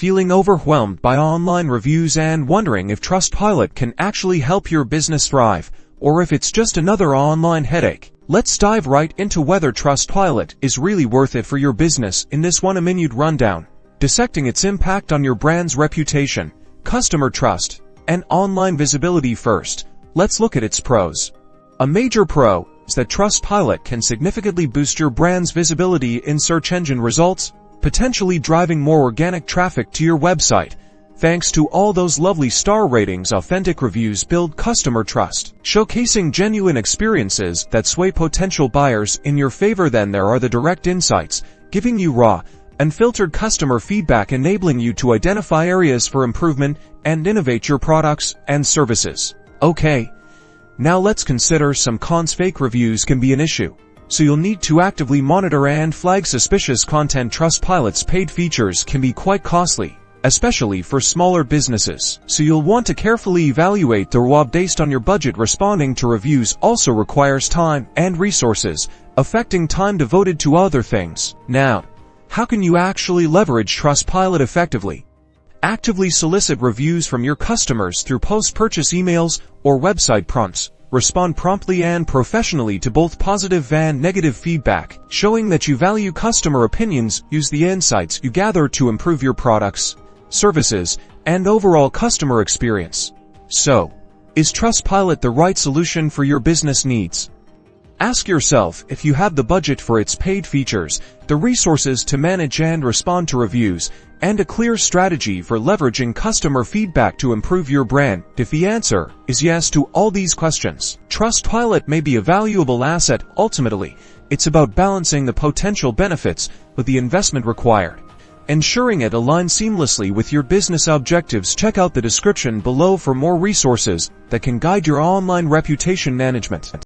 Feeling overwhelmed by online reviews and wondering if Trustpilot can actually help your business thrive, or if it's just another online headache? Let's dive right into whether Trustpilot is really worth it for your business in this 1-minute rundown, dissecting its impact on your brand's reputation, customer trust, and online visibility. First, let's look at its pros. A major pro is that Trustpilot can significantly boost your brand's visibility in search engine results, potentially driving more organic traffic to your website. Thanks to all those lovely star ratings, authentic reviews build customer trust, showcasing genuine experiences that sway potential buyers in your favor. Then there are the direct insights, giving you raw, unfiltered customer feedback, enabling you to identify areas for improvement and innovate your products and services. Okay, now let's consider some cons. Fake reviews can be an issue, so you'll need to actively monitor and flag suspicious content. Trustpilot's paid features can be quite costly, especially for smaller businesses, so you'll want to carefully evaluate the ROI based on your budget. Responding to reviews also requires time and resources, affecting time devoted to other things. Now, how can you actually leverage Trustpilot effectively? Actively solicit reviews from your customers through post-purchase emails or website prompts. Respond promptly and professionally to both positive and negative feedback, showing that you value customer opinions. Use the insights you gather to improve your products, services, and overall customer experience. So, is Trustpilot the right solution for your business needs? Ask yourself if you have the budget for its paid features, the resources to manage and respond to reviews, and a clear strategy for leveraging customer feedback to improve your brand. If the answer is yes to all these questions, Trustpilot may be a valuable asset. Ultimately, it's about balancing the potential benefits with the investment required, ensuring it aligns seamlessly with your business objectives. Check out the description below for more resources that can guide your online reputation management.